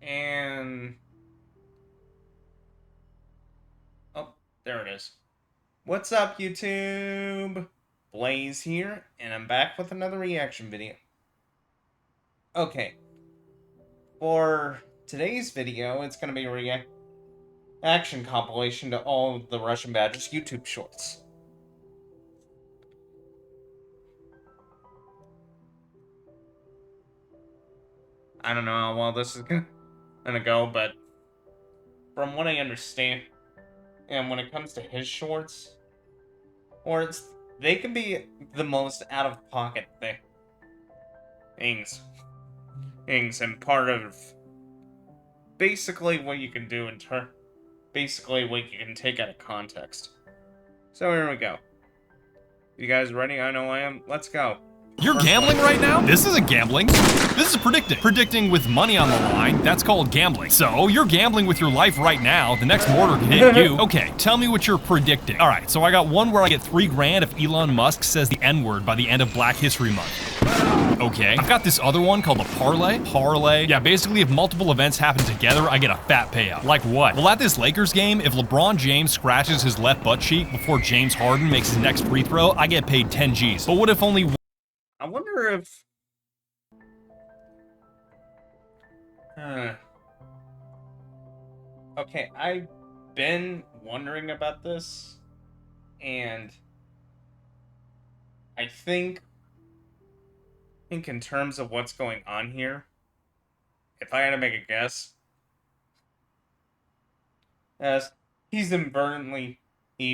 And oh, there it is. What's up, YouTube? Blaze here, and I'm back with another reaction video. Okay, for today's video, it's going to be a reaction compilation to all of the Russian Badgers YouTube shorts. I don't know how well this is gonna go, but from what I understand, and when it comes to his shorts, they can be the most out-of-pocket things, and part of basically what you can do basically what you can take out of context. So here we go. You guys ready? I know I am. Let's go. You're gambling right now? This isn't gambling. This is predicting. Predicting with money on the line, that's called gambling. So, you're gambling with your life right now, the next mortar can hit you. Okay, tell me what you're predicting. Alright, so I got one where I get $3 grand if Elon Musk says the N-word by the end of Black History Month. Okay. I've got this other one called a parlay. Parlay. Yeah, basically if multiple events happen together, I get a fat payout. Like what? Well, at this Lakers game, if LeBron James scratches his left butt cheek before James Harden makes his next free throw, I get paid 10 G's. But what if only I wonder if... Okay, I've been wondering about this, and I think in terms of what's going on here, if I had to make a guess, he's inadvertently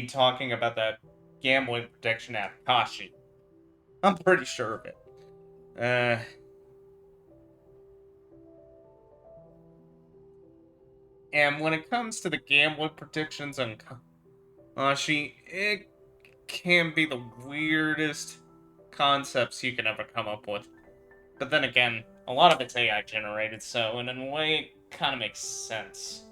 talking about that gambling protection app, Kashi. I'm pretty sure of it. And when it comes to the gambling predictions on Kashi, it can be the weirdest concepts you can ever come up with. But then again, a lot of it's AI generated, so in a way, it kind of makes sense.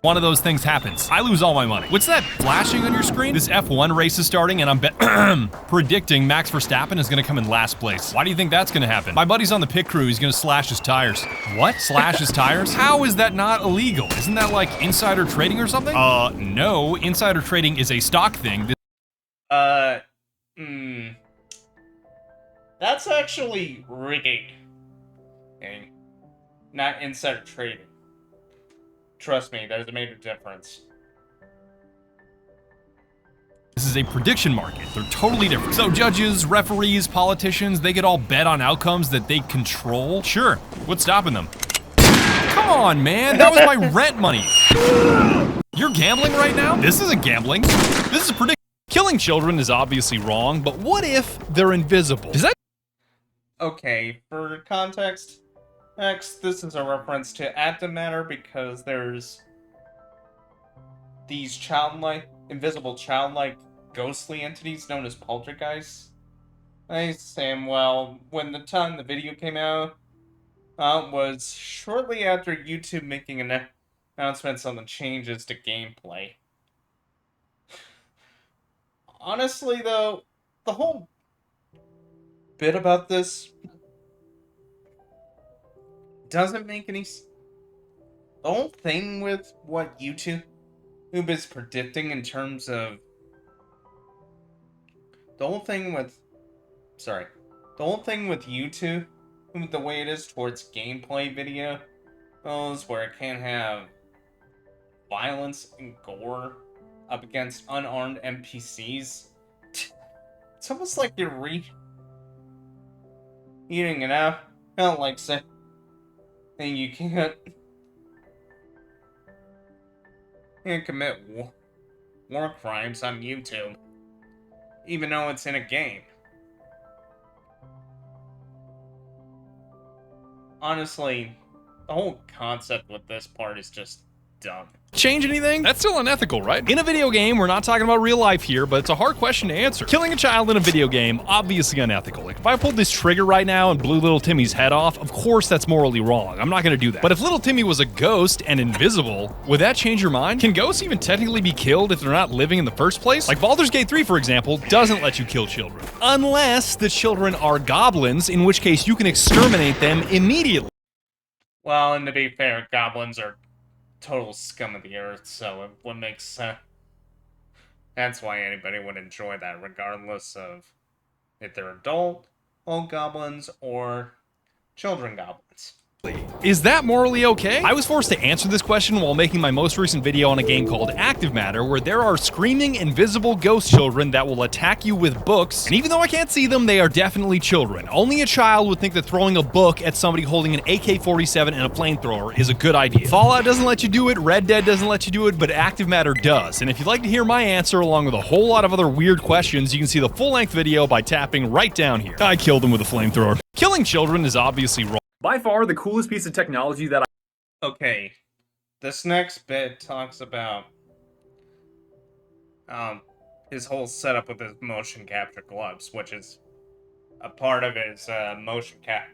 one of those things happens, I lose all my money. What's that flashing on your screen? This F1 race is starting and I'm predicting Max Verstappen is gonna come in last place. Why do you think that's gonna happen? My buddy's on the pit crew, he's gonna slash his tires. What? Slash his tires? How is that not illegal? Isn't that like insider trading or something? No, insider trading is a stock thing. That's actually rigging. Okay. Not insider trading. Trust me, there's a major difference. This is a prediction market. They're totally different. So judges, referees, politicians, they could all bet on outcomes that they control. Sure, what's stopping them? Come on, man, that was my rent money. You're gambling right now? This isn't gambling. This is prediction. Killing children is obviously wrong, but what if they're invisible? Does that... Okay, for context, this is a reference to antimatter because there's these invisible childlike ghostly entities known as poltergeists. And well, when the video came out, was shortly after YouTube making announcements on the changes to gameplay. Honestly, though, the whole bit about this doesn't make any sense. The whole thing with what YouTube is predicting in terms of the whole thing with YouTube, the way it is towards gameplay videos, where it can have violence and gore up against unarmed NPCs. It's almost like you're eating it out. I don't like saying you can't commit war crimes on YouTube, even though it's in a game. Honestly, the whole concept with this part is just dumb. Change anything? That's still unethical, right? In a video game, we're not talking about real life here, but it's a hard question to answer. Killing a child in a video game, obviously unethical. Like, if I pulled this trigger right now and blew little Timmy's head off, of course that's morally wrong. I'm not gonna do that. But if little Timmy was a ghost and invisible, would that change your mind? Can ghosts even technically be killed if they're not living in the first place? Like Baldur's Gate 3, for example, doesn't let you kill children. Unless the children are goblins, in which case you can exterminate them immediately. Well, and to be fair, goblins are total scum of the earth, so what makes sense. That's why anybody would enjoy that, regardless of if they're adult old goblins or children goblins. Is that morally okay? I was forced to answer this question while making my most recent video on a game called Active Matter, where there are screaming, invisible ghost children that will attack you with books, and even though I can't see them, they are definitely children. Only a child would think that throwing a book at somebody holding an AK-47 and a flamethrower is a good idea. Fallout doesn't let you do it, Red Dead doesn't let you do it, but Active Matter does. And if you'd like to hear my answer along with a whole lot of other weird questions, you can see the full-length video by tapping right down here. I killed him with a flamethrower. Killing children is obviously wrong. By far, the coolest piece of technology that Okay, this next bit talks about his whole setup with his motion capture gloves, which is a part of his motion cap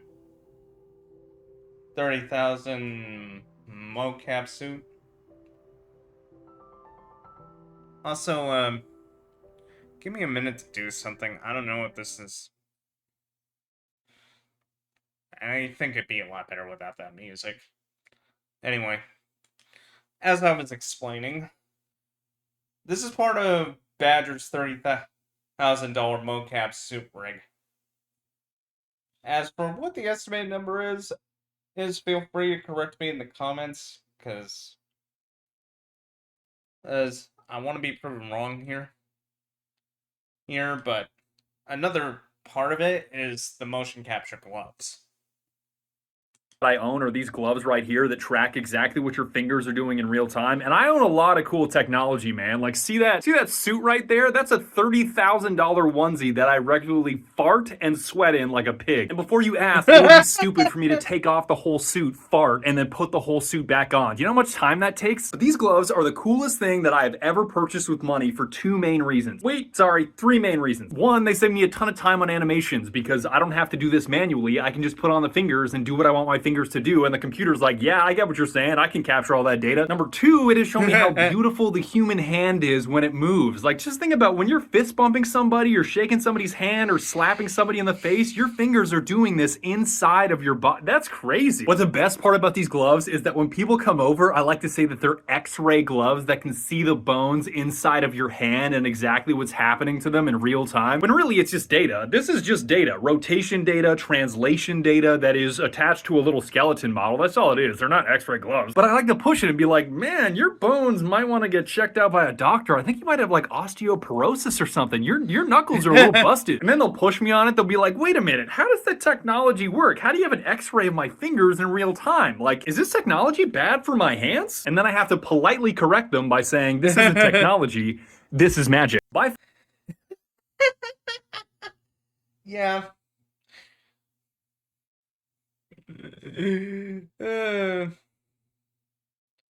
30,000 mocap suit. Also, give me a minute to do something. I don't know what this is. I think it'd be a lot better without that music. Anyway, as I was explaining, this is part of Badger's $30,000 mocap suit rig. As for what the estimated number is feel free to correct me in the comments, because as I want to be proven wrong here, but another part of it is the motion capture gloves. I own are these gloves right here that track exactly what your fingers are doing in real time. And I own a lot of cool technology, man. Like, see that suit right there? That's a $30,000 onesie that I regularly fart and sweat in like a pig. And before you ask, it would be stupid for me to take off the whole suit, fart, and then put the whole suit back on. Do you know how much time that takes? But these gloves are the coolest thing that I have ever purchased with money for two main reasons. Three main reasons. One, they save me a ton of time on animations because I don't have to do this manually. I can just put on the fingers and do what I want my fingers to do, and the computer's like, yeah, I get what you're saying, I can capture all that data. Number two, it has shown me how beautiful the human hand is when it moves. Like, just think about when you're fist bumping somebody or shaking somebody's hand or slapping somebody in the face, your fingers are doing this inside of your body. That's crazy. What the best part about these gloves is that when people come over, I like to say that they're X-ray gloves that can see the bones inside of your hand and exactly what's happening to them in real time, when really it's just data. This is just data, rotation data, translation data that is attached to a little skeleton model. That's all it is. They're not X-ray gloves. But I like to push it and be like, man, your bones might want to get checked out by a doctor. I think you might have like osteoporosis or something. Your knuckles are a little busted. And then they'll push me on it. They'll be like, wait a minute, how does that technology work? How do you have an X-ray of my fingers in real time? Like, is this technology bad for my hands? And then I have to politely correct them by saying, this isn't technology, this is magic. Bye. Yeah.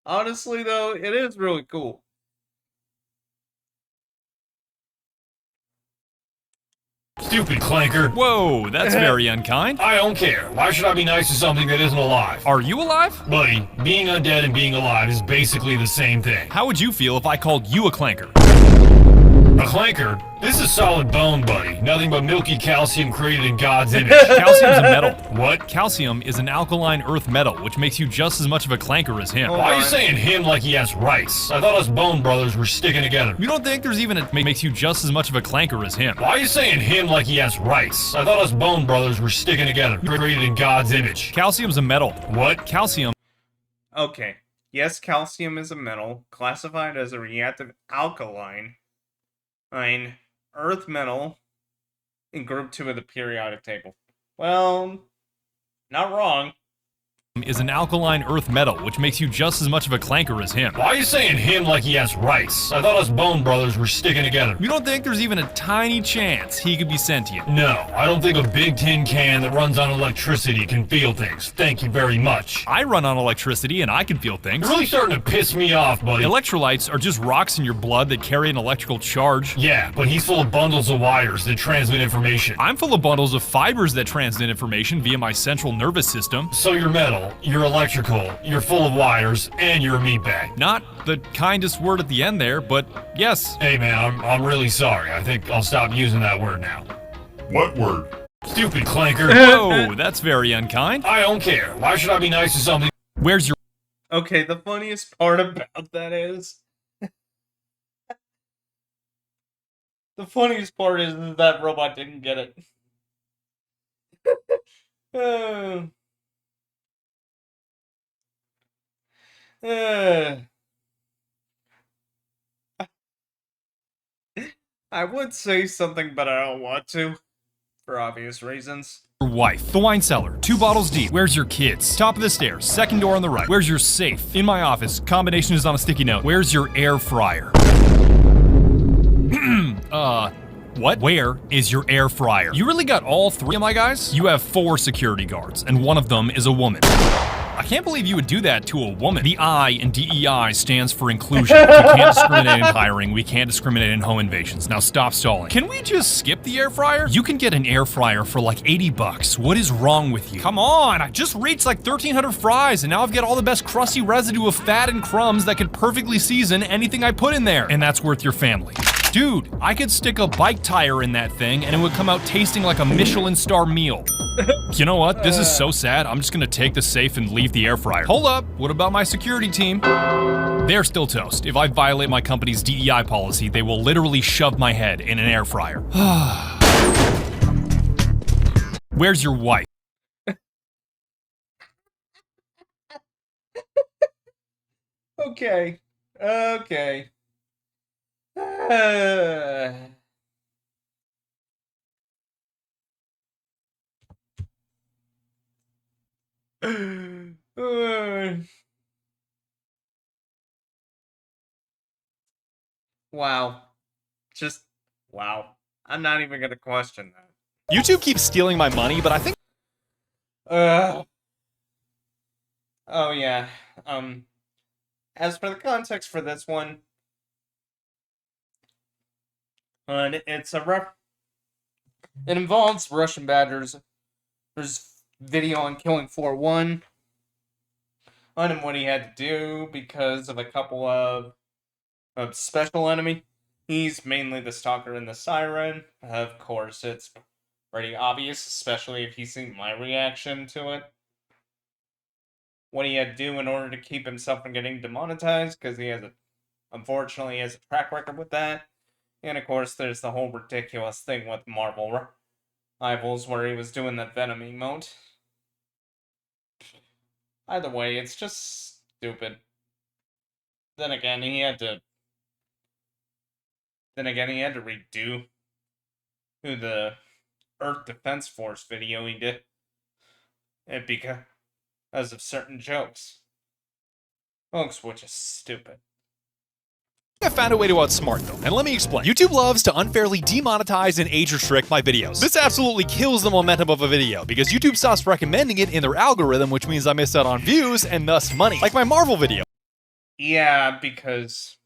Honestly, though, it is really cool. Stupid clanker. Whoa, that's very unkind. I don't care. Why should I be nice to something that isn't alive? Are you alive? Buddy, being undead and being alive is basically the same thing. How would you feel if I called you a clanker? A clanker? This is solid bone, buddy. Nothing but milky calcium created in God's image. Calcium's a metal. What? Calcium is an alkaline earth metal, which makes you just as much of a clanker as him. Why are you saying him like he has rice? I thought us bone brothers were sticking together. You don't think there's even a makes you just as much of a clanker as him? Why are you saying him like he has rice? I thought us bone brothers were sticking together, created in God's image. Calcium's a metal. What? Calcium. Okay. Yes, calcium is a metal, classified as a reactive alkaline, earth metal in group 2 of the periodic table. Well, not wrong. Is an alkaline earth metal, which makes you just as much of a clanker as him. Why are you saying him like he has rice? I thought us bone brothers were sticking together. You don't think there's even a tiny chance he could be sentient? No, I don't think a big tin can that runs on electricity can feel things. Thank you very much. I run on electricity and I can feel things. You're really starting to piss me off, buddy. Electrolytes are just rocks in your blood that carry an electrical charge. Yeah, but he's full of bundles of wires that transmit information. I'm full of bundles of fibers that transmit information via my central nervous system. So you're metal, you're electrical, you're full of wires, and you're a meatbag. Not the kindest word at the end there, but yes. Hey man, I'm really sorry. I think I'll stop using that word now. What word? Stupid clanker. Whoa, that's very unkind. I don't care. Why should I be nice to something? Where's your... Okay, the funniest part about that is... the funniest part is that robot didn't get it. Uh, uh, I would say something, but I don't want to. For obvious reasons. wife? The wine cellar, 2 bottles deep. Where's your kids? Top of the stairs, second door on the right. Where's your safe? In my office, combination is on a sticky note. Where's your air fryer? What? Where is your air fryer? You really got all 3 of my guys? You have 4 security guards, and one of them is a woman. I can't believe you would do that to a woman. The I in DEI stands for inclusion. We can't discriminate in hiring. We can't discriminate in home invasions. Now stop stalling. Can we just skip the air fryer? You can get an air fryer for like 80 bucks. What is wrong with you? Come on, I just reached like 1,300 fries and now I've got all the best crusty residue of fat and crumbs that can perfectly season anything I put in there. And that's worth your family. Dude, I could stick a bike tire in that thing and it would come out tasting like a Michelin star meal. You know what? This is so sad. I'm just gonna take the safe and leave the air fryer. Hold up, what about my security team? They're still toast. If I violate my company's DEI policy, they will literally shove my head in an air fryer. Where's your wife? Okay. Okay. Wow. Just, wow. I'm not even gonna question that. YouTube keeps stealing my money, but I think... Oh yeah. As for the context for this one, it's a it involves Russian batters. There's video on killing 4-1 on him, what he had to do because of a couple of special enemy. He's mainly the stalker and the siren. Of course, it's pretty obvious, especially if he's seen my reaction to it. What he had to do in order to keep himself from getting demonetized, because unfortunately, he has a track record with that. And of course, there's the whole ridiculous thing with Marvel Rivals where he was doing that Venom emote. Either way, it's just stupid. Then again, he had to redo the Earth Defense Force video he did. And because of certain jokes. Folks, which is stupid. I found a way to outsmart them, and let me explain. YouTube loves to unfairly demonetize and age restrict my videos. This absolutely kills the momentum of a video, because YouTube stops recommending it in their algorithm, which means I miss out on views and thus money. Like my Marvel video. Yeah, because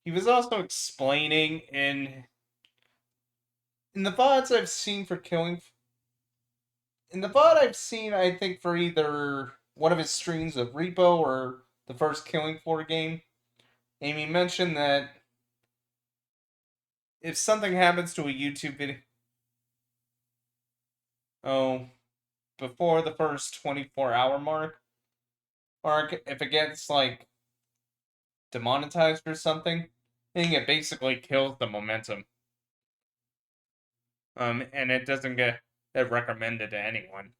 he was also explaining in the VODs I've seen for killing... In the VOD I've seen, I think, for either one of his streams of Repo or the first Killing Floor game, Amy mentioned that if something happens to a YouTube video, before the first 24-hour mark, if it gets, like, demonetized or something, I think it basically kills the momentum. And it doesn't get recommended to anyone.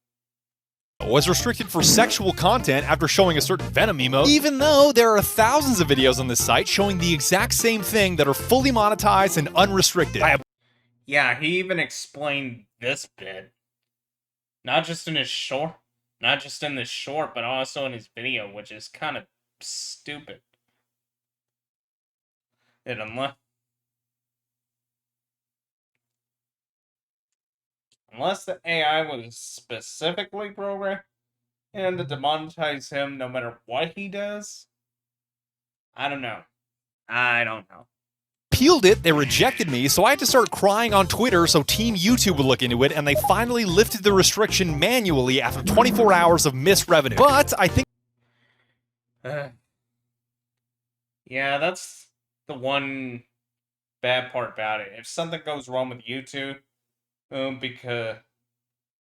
Was restricted for sexual content after showing a certain Venom emote, even though there are thousands of videos on this site showing the exact same thing that are fully monetized and unrestricted. Yeah, he even explained this bit. Not just in this short, but also in his video, which is kind of stupid. And unless the AI was specifically programmed and to demonetize him no matter what he does, I don't know. Appealed it, they rejected me, so I had to start crying on Twitter so Team YouTube would look into it, and they finally lifted the restriction manually after 24 hours of missed revenue. But I think... yeah, that's the one bad part about it. If something goes wrong with YouTube, because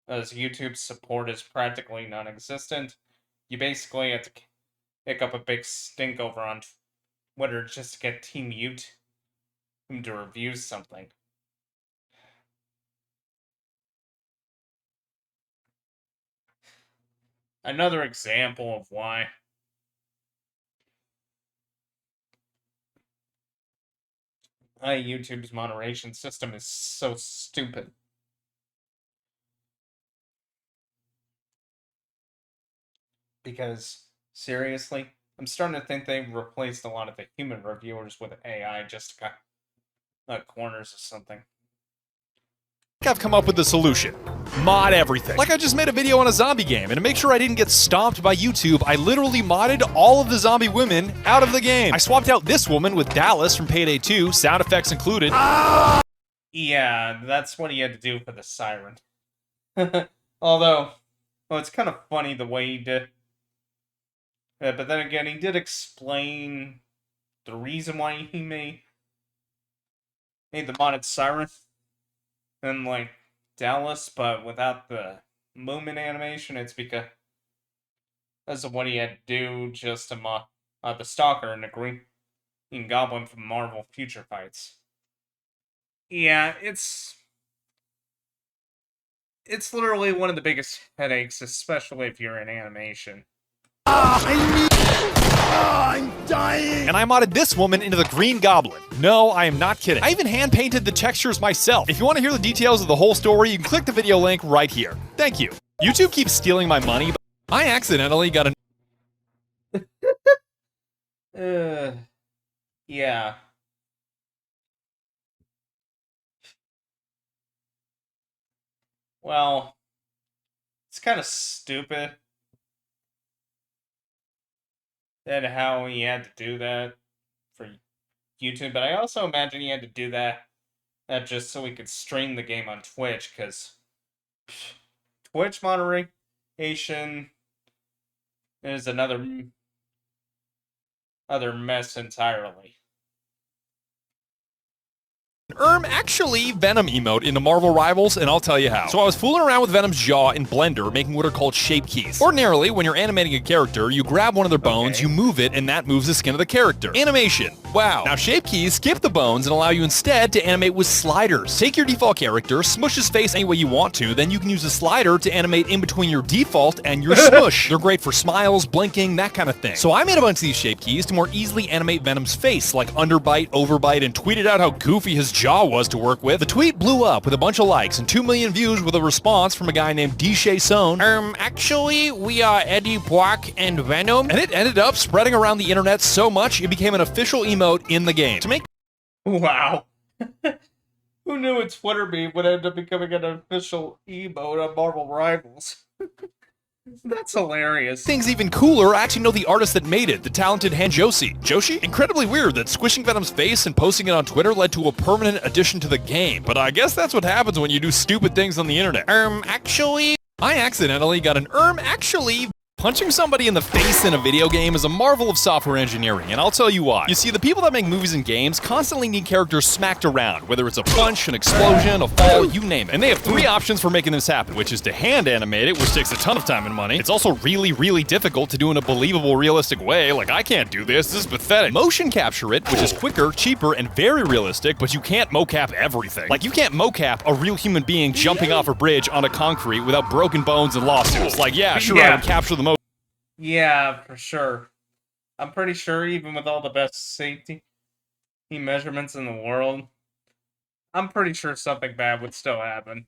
YouTube's support is practically non-existent, You basically have to pick up a big stink over on Twitter just to get Team YouTube to review something. Another example of why YouTube's moderation system is so stupid. Because, seriously, I'm starting to think they've replaced a lot of the human reviewers with AI just to cut corners or something. I've come up with the solution. Mod everything. Like I just made a video on a zombie game, and to make sure I didn't get stomped by YouTube, I literally modded all of the zombie women out of the game. I swapped out this woman with Dallas from Payday 2, sound effects included. Yeah, that's what he had to do for the siren. Although, well, it's kind of funny the way he did. But then again, he did explain the reason why he made the modded siren. And like Dallas, but without the movement animation, it's because of what he had to do just to mod the Stalker and the Green Goblin from Marvel Future Fights. Yeah, it's literally one of the biggest headaches, especially if you're in animation. I'm dying! And I modded this woman into the Green Goblin. No, I am not kidding. I even hand-painted the textures myself. If you want to hear the details of the whole story, you can click the video link right here. Thank you. YouTube keeps stealing my money, but I accidentally got an... Yeah. Well, it's kind of stupid that how he had to do that for YouTube, but I also imagine he had to do that just so he could stream the game on Twitch, because Twitch moderation is another mess entirely. actually Venom emote into Marvel Rivals, and I'll tell you how. So I was fooling around with Venom's jaw in Blender, making what are called shape keys. Ordinarily, when you're animating a character, you grab one of their bones, you move it, and that moves the skin of the character. Animation. Wow. Now shape keys skip the bones and allow you instead to animate with sliders. Take your default character, smush his face any way you want to, then you can use a slider to animate in between your default and your smush. They're great for smiles, blinking, that kind of thing. So I made a bunch of these shape keys to more easily animate Venom's face, like underbite, overbite, and tweeted out how goofy his jaw was to work with. The tweet blew up with a bunch of likes and 2 million views with a response from a guy named DJ Sohn. Actually, we are Eddie Brock and Venom. And it ended up spreading around the internet so much, it became an official emote in the game. To make... Wow. Who knew a Twitter meme would end up becoming an official emote on Marvel Rivals? That's hilarious. Things even cooler, I actually know the artist that made it, the talented Hanjoshi. Joshi? Incredibly weird that squishing Venom's face and posting it on Twitter led to a permanent addition to the game. But I guess that's what happens when you do stupid things on the internet. Actually... I accidentally got an actually... Punching somebody in the face in a video game is a marvel of software engineering, and I'll tell you why. You see, the people that make movies and games constantly need characters smacked around, whether it's a punch, an explosion, a fall, you name it. And they have 3 options for making this happen, which is to hand animate it, which takes a ton of time and money. It's also really, really difficult to do in a believable, realistic way. Like, I can't do this. This is pathetic. Motion capture it, which is quicker, cheaper, and very realistic, but you can't mocap everything. Like, you can't mocap a real human being jumping off a bridge onto concrete without broken bones and lawsuits. Like, yeah, sure, I would capture the motion. Yeah, for sure. I'm pretty sure even with all the best safety measurements in the world, I'm pretty sure something bad would still happen.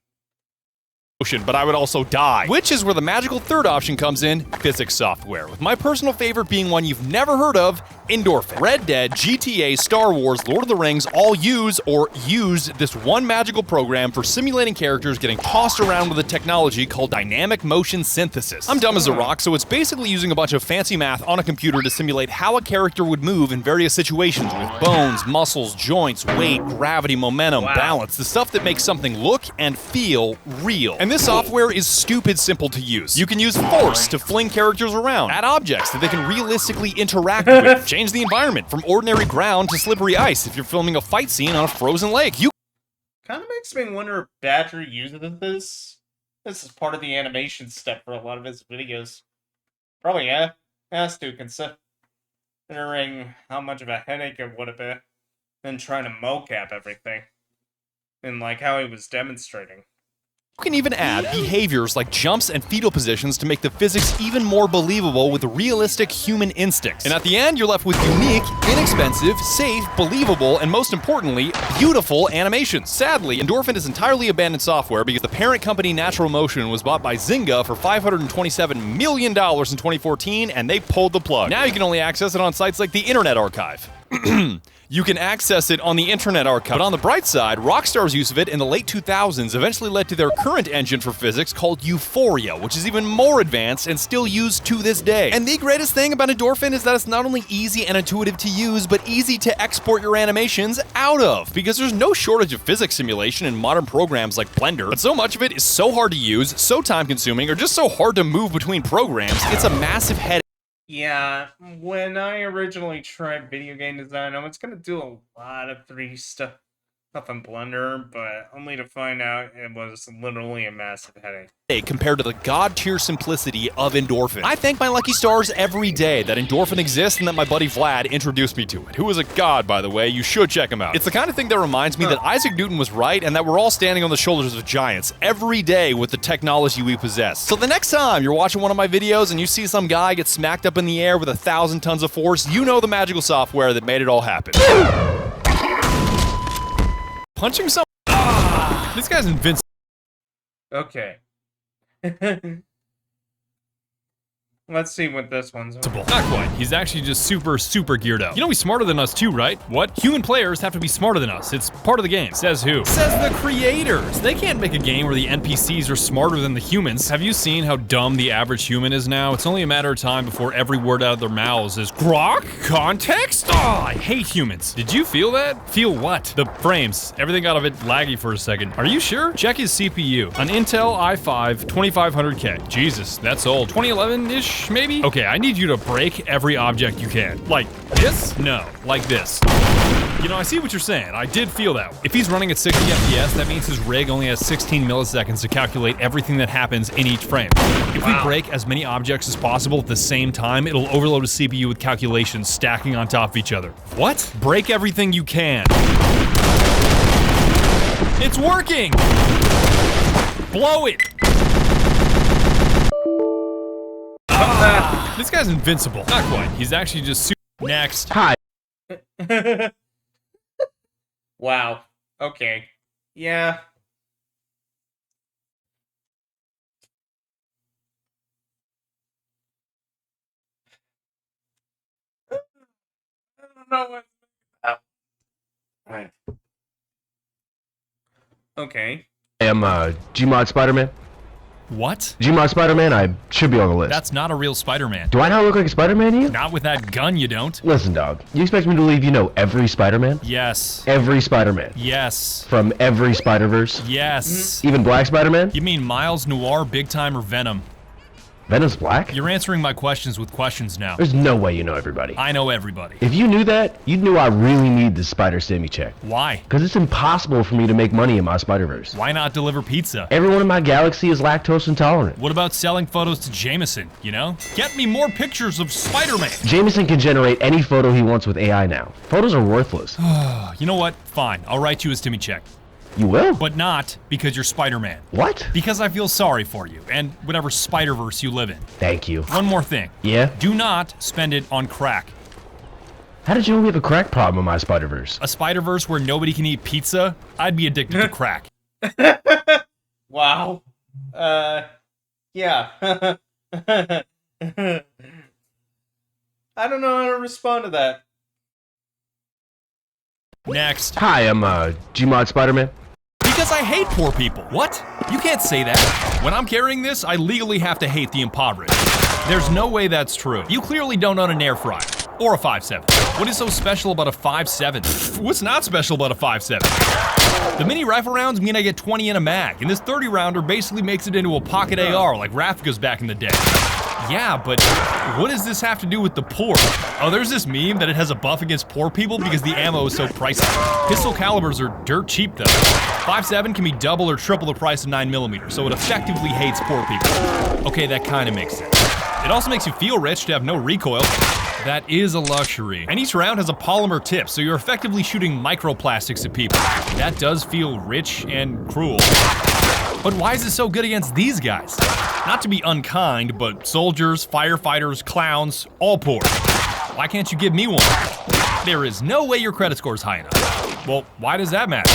But I would also die. Which is where the magical third option comes in, physics software, with my personal favorite being one you've never heard of, Endorphin. Red Dead, GTA, Star Wars, Lord of the Rings all use or used this one magical program for simulating characters getting tossed around with a technology called dynamic motion synthesis. I'm dumb as a rock, so it's basically using a bunch of fancy math on a computer to simulate how a character would move in various situations with bones, muscles, joints, weight, gravity, momentum, balance, the stuff that makes something look and feel real. And this software is stupid simple to use. You can use force to fling characters around, add objects that they can realistically interact with, change the environment from ordinary ground to slippery ice if you're filming a fight scene on a frozen lake. You kind of makes me wonder if Badger uses this. This is part of the animation step for a lot of his videos. Probably yeah, has to, considering how much of a headache it would have been trying to mocap everything. And like how he was demonstrating. You can even add behaviors like jumps and fetal positions to make the physics even more believable with realistic human instincts. And at the end, you're left with unique, inexpensive, safe, believable, and most importantly, beautiful animations. Sadly, Endorphin is entirely abandoned software because the parent company Natural Motion was bought by Zynga for $527 million in 2014, and they pulled the plug. Now you can only access it on sites like the Internet Archive. You can access it on the Internet Archive. But on the bright side, Rockstar's use of it in the late 2000s eventually led to their current engine for physics called Euphoria, which is even more advanced and still used to this day. And the greatest thing about Endorphin is that it's not only easy and intuitive to use, but easy to export your animations out of, because there's no shortage of physics simulation in modern programs like Blender, but so much of it is so hard to use, so time-consuming, or just so hard to move between programs, it's a massive headache. Yeah, when I originally tried video game design, I was gonna do a lot of 3D stuff in Blender, but only to find out it was literally a massive headache. Compared to the god-tier simplicity of Endorphin. I thank my lucky stars every day that Endorphin exists and that my buddy Vlad introduced me to it, who is a god, by the way. You should check him out. It's the kind of thing that reminds me that Isaac Newton was right and that we're all standing on the shoulders of giants every day with the technology we possess. So the next time you're watching one of my videos and you see some guy get smacked up in the air with 1,000 tons of force, you know the magical software that made it all happen. Punching some. This guy's invincible. Okay. Let's see what this one's about. Not quite. He's actually just super geared up. You know he's smarter than us too, right? What? Human players have to be smarter than us. It's part of the game. Says who? Says the creators. They can't make a game where the NPCs are smarter than the humans. Have you seen how dumb the average human is now? It's only a matter of time before every word out of their mouths is grok? Context? Oh, I hate humans. Did you feel that? Feel what? The frames. Everything got a bit laggy for a second. Are you sure? Check his CPU. An Intel i5 2500K. Jesus, that's old. 2011-ish? Maybe? Okay, I need you to break every object you can. Like this? No, like this. You know, I see what you're saying. I did feel that. If he's running at 60 FPS, that means his rig only has 16 milliseconds to calculate everything that happens in each frame. If we break as many objects as possible at the same time, it'll overload a CPU with calculations stacking on top of each other. What? Break everything you can. It's working! Blow it! This guy's invincible. Not quite. He's actually just super. Next. Hi. Wow. Okay. Yeah. I don't know what. Right. Okay. I am Gmod Spider-Man. What? Gmod Spider-Man, I should be on the list. That's not a real Spider-Man. Do I not look like Spider-Man to you? Not with that gun, you don't. Listen, dog. You expect me to believe you know every Spider-Man? Yes. Every Spider-Man. Yes. From every Spider-Verse? Yes. Even Black Spider-Man? You mean Miles, Noir, Big Time, or Venom? Venom's black? You're answering my questions with questions now. There's no way you know everybody. I know everybody. If you knew that, you'd know I really need this Spider Stimmy check. Why? Because it's impossible for me to make money in my Spider-Verse. Why not deliver pizza? Everyone in my galaxy is lactose intolerant. What about selling photos to Jameson, you know? Get me more pictures of Spider-Man! Jameson can generate any photo he wants with AI now. Photos are worthless. You know what? Fine. I'll write you a Stimmy check. You will? But not because you're Spider-Man. What? Because I feel sorry for you, and whatever Spider-Verse you live in. Thank you. One more thing. Yeah? Do not spend it on crack. How did you know we have a crack problem in my Spider-Verse? A Spider-Verse where nobody can eat pizza? I'd be addicted to crack. Wow. Yeah. I don't know how to respond to that. Next. Hi, I'm Gmod Spider-Man. Because I hate poor people. What? You can't say that. When I'm carrying this, I legally have to hate the impoverished. There's no way that's true. You clearly don't own an air fryer. Or a 5.7. What is so special about a 5.7? What's not special about a 5.7? The mini rifle rounds mean I get 20 in a mag, and this 30 rounder basically makes it into a pocket AR like Rafka's back in the day. Yeah, but what does this have to do with the poor? Oh, there's this meme that it has a buff against poor people because the ammo is so pricey. Pistol calibers are dirt cheap though. 5.7 can be double or triple the price of 9mm, so it effectively hates poor people. Okay, that kind of makes sense. It also makes you feel rich to have no recoil. That is a luxury. And each round has a polymer tip, so you're effectively shooting microplastics at people. That does feel rich and cruel. But why is it so good against these guys? Not to be unkind, but soldiers, firefighters, clowns, all poor. Why can't you give me one? There is no way your credit score is high enough. Well, why does that matter?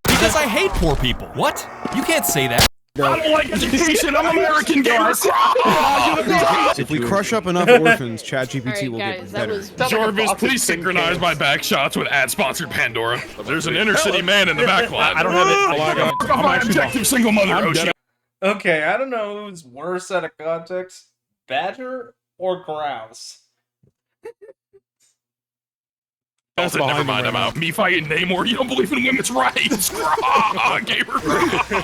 Because I hate poor people. What? You can't say that. I don't like education. I'm American, guys. If we crush up enough orphans, ChatGPT will get better. Jarvis, please synchronize my back shots with ad-sponsored Pandora. There's an inner-city man in the back lot. I don't have it. My objective single mother, Ocean. Okay, I don't know who's worse out of context, Badger or Grouse. Never mind, I'm out. Me fighting Namor, you don't believe in women's rights. Gamer.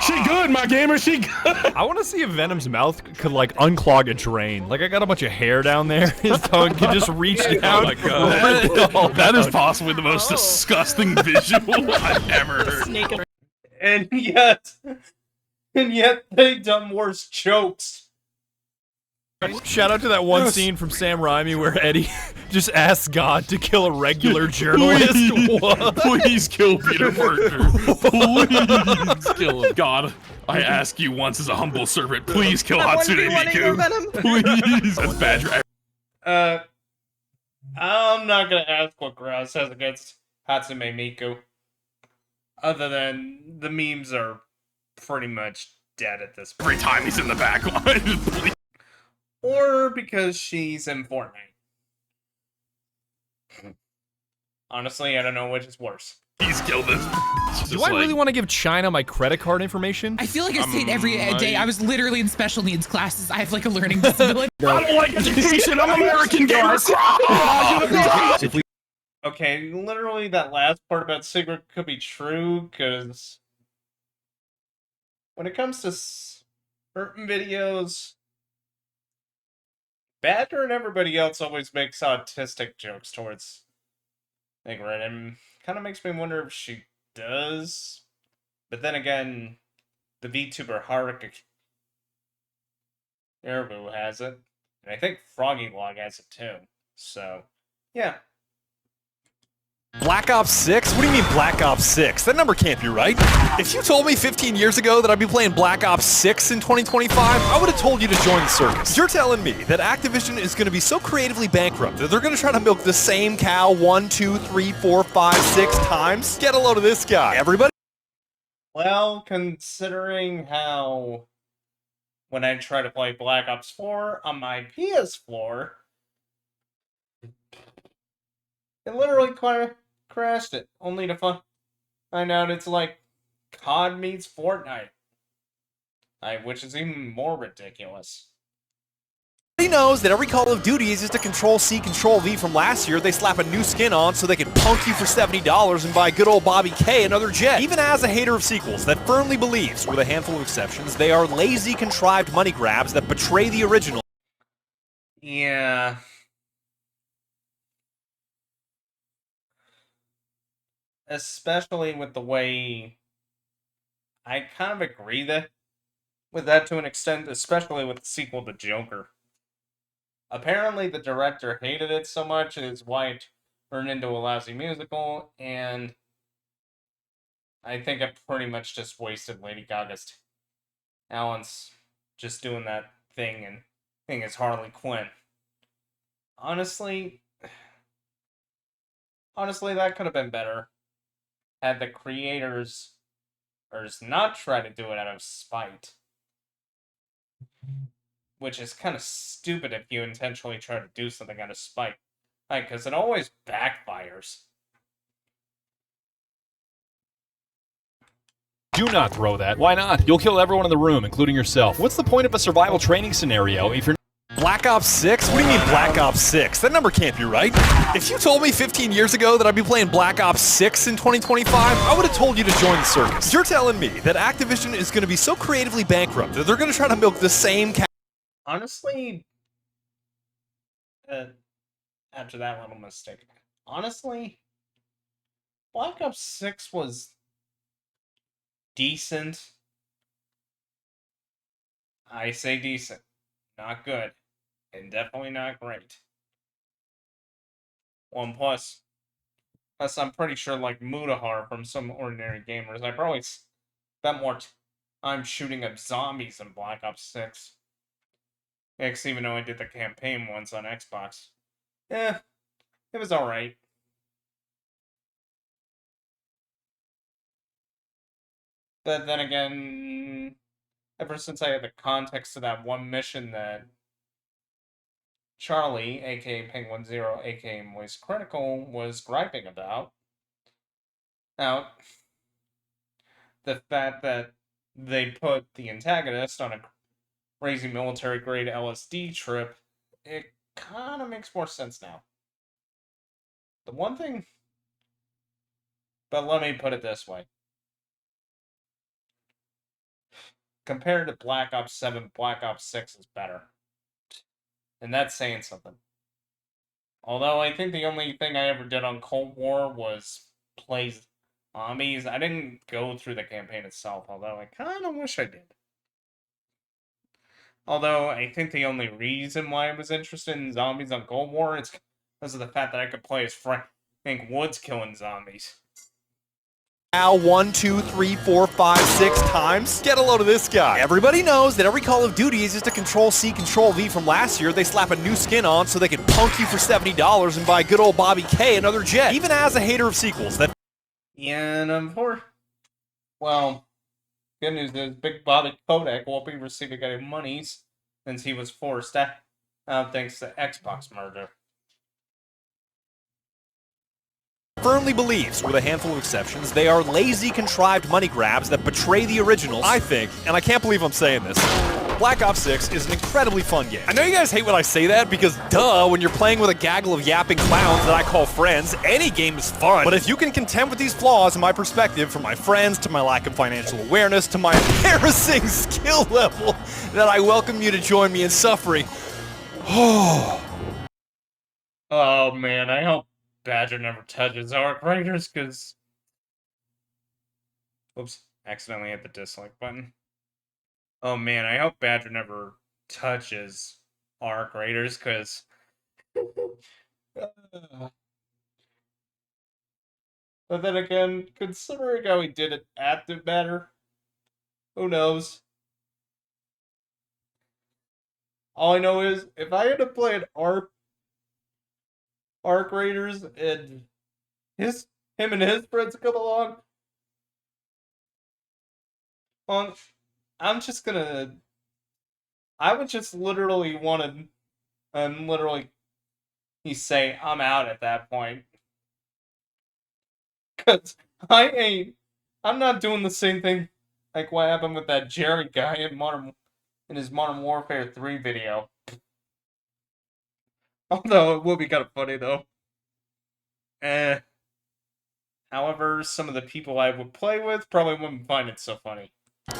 She good, my gamer, she good. I want to see if Venom's mouth could, like, unclog a drain. Like, I got a bunch of hair down there. His tongue can just reach down. Oh my god. That is possibly the most disgusting visual I've ever heard. And yet they done worse jokes. Shout out to that one scene from Sam Raimi where Eddie just asks God to kill a regular journalist. Please kill Peter Parker. Please kill him. God, I ask you once as a humble servant, please kill Hatsune Miku. Please. That's Badger. I'm not gonna ask what Grouse has against Hatsune Miku. Other than the memes are pretty much dead at this point. Every time he's in the back line, please. Or because she's in Fortnite. Honestly, I don't know which is worse. Please kill this. Do I really want to give China my credit card information? I feel like I say it every day. I was literally in special needs classes. I have like a learning disability. I don't like education. I'm American, guys. Okay, literally that last part about Sigrid could be true, because when it comes to certain videos, Badger and everybody else always makes autistic jokes towards Sigrid, and kind of makes me wonder if she does. But then again, the VTuber Haruka Caribou has it, and I think Froggy Log has it too. So, yeah. Black Ops 6? What do you mean Black Ops 6? That number can't be right. If you told me 15 years ago that I'd be playing Black Ops 6 in 2025, I would have told you to join the circus. You're telling me that Activision is going to be so creatively bankrupt that they're going to try to milk the same cow 1, 2, 3, 4, 5, 6 times? Get a load of this guy. Everybody? Well, considering how when I try to play Black Ops 4 on my PS4, it literally crashed it, only to find out it's like COD meets Fortnite. Which is even more ridiculous. Everybody knows that every Call of Duty is just a Control-C, Control-V from last year. They slap a new skin on so they can punk you for $70 and buy good old Bobby K another jet. Even as a hater of sequels that firmly believes, with a handful of exceptions, they are lazy, contrived money grabs that betray the original. Yeah. Especially with the way I kind of agree with that to an extent, especially with the sequel to Joker. Apparently the director hated it so much it's why it turned into a lousy musical, and I think it pretty much just wasted Lady Gaga's talents just doing that thing and thing as Harley Quinn. Honestly, that could have been better had the creators not try to do it out of spite. Which is kind of stupid if you intentionally try to do something out of spite. Like, because it always backfires. Do not throw that. Why not? You'll kill everyone in the room, including yourself. What's the point of a survival training scenario if you're Black Ops 6? What do you mean Black Ops 6? That number can't be right. If you told me 15 years ago that I'd be playing Black Ops 6 in 2025, I would have told you to join the circus. You're telling me that Activision is going to be so creatively bankrupt that they're going to try to milk the same honestly, after that little mistake, honestly, Black Ops 6 was decent. I say decent, not good, and definitely not great. One plus, I'm pretty sure, like Mudahar from Some Ordinary Gamers, I probably spent more time shooting at zombies in Black Ops 6. X, even though I did the campaign once on Xbox. Eh, it was alright. But then again, ever since I had the context of that one mission that Charlie, aka Penguin Zero, aka Moist Critical, was griping about. Now, the fact that they put the antagonist on a crazy military grade LSD trip, it kind of makes more sense now. The one thing, but let me put it this way. Compared to Black Ops 7, Black Ops 6 is better. And that's saying something. Although I think the only thing I ever did on Cold War was play zombies. I didn't go through the campaign itself, although I kind of wish I did. Although I think the only reason why I was interested in zombies on Cold War is because of the fact that I could play as Frank Woods killing zombies. Now 1, 2, 3, 4, 5, 6 times. Get a load of this guy. Everybody knows that every Call of Duty is just a Control-C, Control-V from last year. They slap a new skin on so they can punk you for $70 and buy good old Bobby K another jet. Even as a hater of sequels, that... Yeah, and well, good news is Big Bobby Kodak won't be receiving any monies since he was forced out thanks to Xbox merger. Firmly believes, with a handful of exceptions, they are lazy, contrived money grabs that betray the originals. I think, and I can't believe I'm saying this, Black Ops 6 is an incredibly fun game. I know you guys hate when I say that because, duh, when you're playing with a gaggle of yapping clowns that I call friends, any game is fun. But if you can contend with these flaws in my perspective, from my friends to my lack of financial awareness to my embarrassing skill level, then I welcome you to join me in suffering. Oh man, I hope Badger never touches Arc Raiders, because... Oops, accidentally hit the dislike button. Oh man, I hope Badger never touches Arc Raiders, because... But then again, considering how he did it at the Badger, who knows? All I know is, if I had to play an Arc Raiders and him and his friends come along, I'm just gonna... I would just literally want to... literally... He say, I'm out at that point. Because I'm not doing the same thing like what happened with that Jerry guy in his Modern Warfare 3 video. Although it will be kind of funny though. However, some of the people I would play with probably wouldn't find it so funny.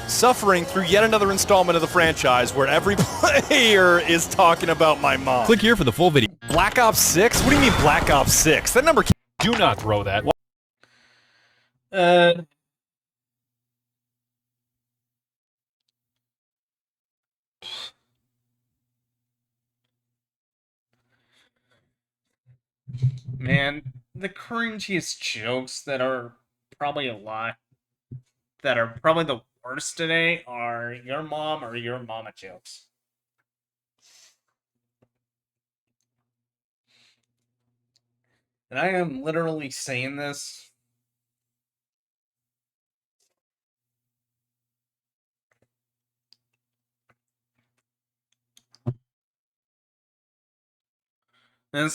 Suffering through yet another installment of the franchise where every player is talking about my mom. Click here for the full video. Black Ops 6? What do you mean Black Ops 6? That number can't... Do not throw that. Man, the cringiest jokes that are probably a lot, that are probably the worst today, are your mom or your mama jokes. And I am literally saying this.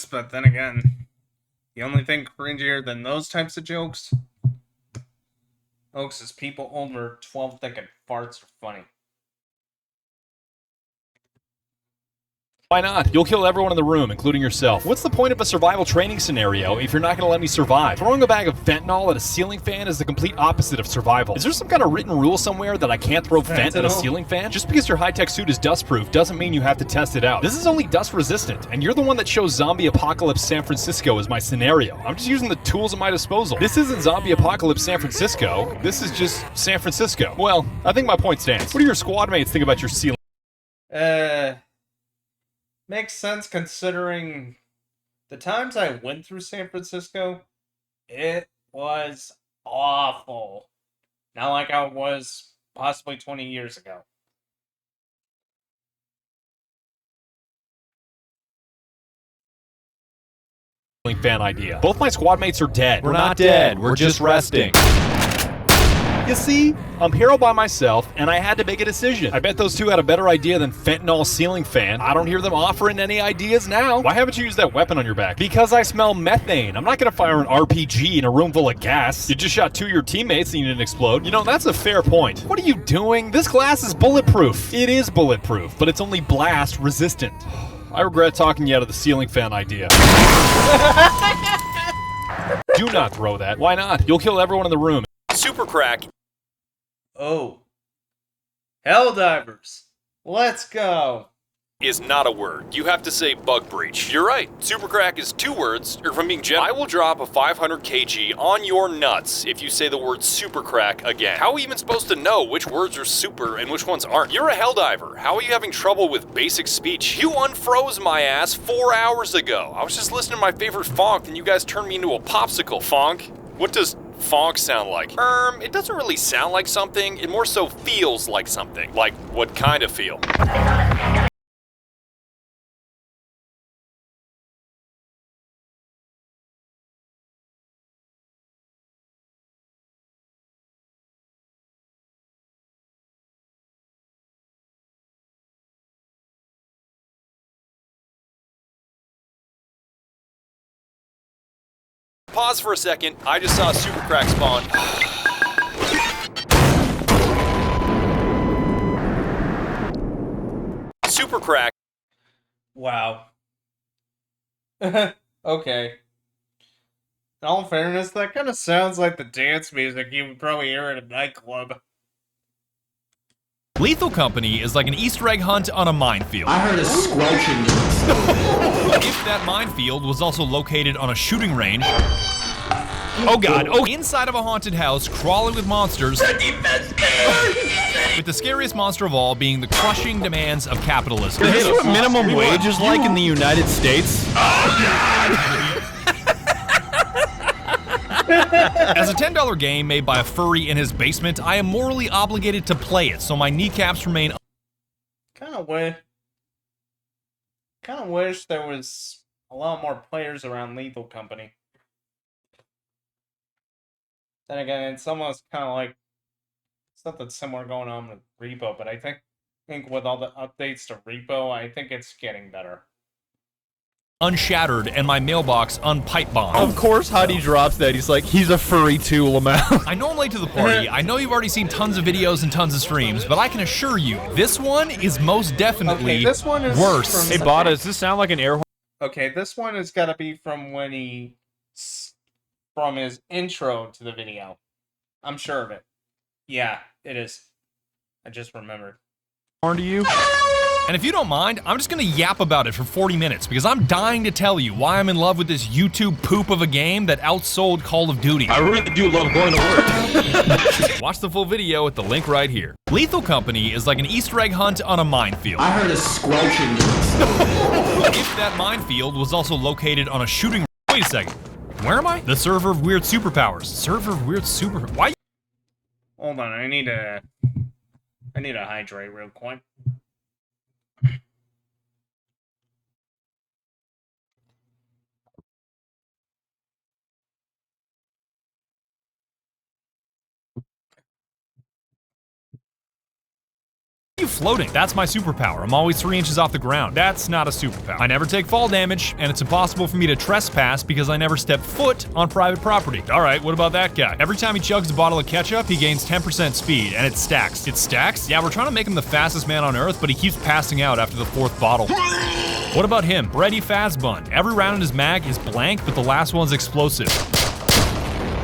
But then again, the only thing cringier than those types of jokes, folks, is people over 12 thinking farts are funny. Why not? You'll kill everyone in the room, including yourself. What's the point of a survival training scenario if you're not gonna let me survive? Throwing a bag of fentanyl at a ceiling fan is the complete opposite of survival. Is there some kind of written rule somewhere that I can't throw fent at a ceiling fan? Just because your high-tech suit is dust-proof doesn't mean you have to test it out. This is only dust-resistant, and you're the one that chose Zombie Apocalypse San Francisco as my scenario. I'm just using the tools at my disposal. This isn't Zombie Apocalypse San Francisco. This is just San Francisco. Well, I think my point stands. What do your squad mates think about your ceiling? Makes sense considering the times I went through San Francisco. It was awful. Not like I was possibly 20 years ago. Fan idea. Both my squad mates are dead. We're not dead. We're just resting. You see, I'm here all by myself, and I had to make a decision. I bet those two had a better idea than fentanyl ceiling fan. I don't hear them offering any ideas now. Why haven't you used that weapon on your back? Because I smell methane. I'm not gonna fire an RPG in a room full of gas. You just shot two of your teammates and you didn't explode. You know, that's a fair point. What are you doing? This glass is bulletproof. It is bulletproof, but it's only blast resistant. I regret talking you out of the ceiling fan idea. Do not throw that. Why not? You'll kill everyone in the room. Super crack. Oh. Helldivers. Let's go. Is not a word. You have to say bug breach. You're right. Super crack is 2 words. Or from being I will drop a 500 kg on your nuts if you say the word super crack again. How are we even supposed to know which words are super and which ones aren't? You're a helldiver. How are you having trouble with basic speech? You unfroze my ass 4 hours ago. I was just listening to my favorite fonk and you guys turned me into a popsicle. Fonk? What does fonk sound like? It doesn't really sound like something. It more so feels like something. Like what kind of feel? Pause for a second. I just saw a super crack spawn. Super crack. Wow. Okay. In all fairness, that kind of sounds like the dance music you would probably hear at a nightclub. Lethal Company is like an Easter egg hunt on a minefield. I heard a squelching noise. If that minefield was also located on a shooting range. Oh god, oh, inside of a haunted house, crawling with monsters. With the scariest monster of all being the crushing demands of capitalism. Is this what minimum wage is like in the United States? As a $10 game made by a furry in his basement, I am morally obligated to play it, so my kneecaps remain. Kind of wish there was a lot more players around Lethal Company. Then again, it's almost kind of like something similar going on with Repo, but I think with all the updates to Repo, I think it's getting better. Unshattered and my mailbox unpipe bombed. Of course, Huddy drops that. He's like, he's a furry too, Lamau. I know I'm late to the party. I know you've already seen tons of videos and tons of streams, but I can assure you, this one is most definitely this one is worse. Hey, Bada, does this sound like an air horn? Okay, this one has got to be from from his intro to the video. I'm sure of it. Yeah, it is. I just remembered. To you? And if you don't mind, I'm just gonna yap about it for 40 minutes because I'm dying to tell you why I'm in love with this YouTube poop of a game that outsold Call of Duty. I really do love going to work. Watch the full video at the link right here. Lethal Company is like an Easter egg hunt on a minefield. I heard a squelching noise. If that minefield was also located on a shooting. Wait a second. Where am I? The server of weird superpowers. Server of weird super. Why? Hold on, I need to hydrate real quick. You you floating? That's my superpower. I'm always 3 inches off the ground. That's not a superpower. I never take fall damage, and it's impossible for me to trespass because I never step foot on private property. All right, what about that guy? Every time he chugs a bottle of ketchup, he gains 10% speed, and it stacks. It stacks? Yeah, we're trying to make him the fastest man on Earth, but he keeps passing out after the 4th bottle. What about him? Brady Fazbun. Every round in his mag is blank, but the last one's explosive.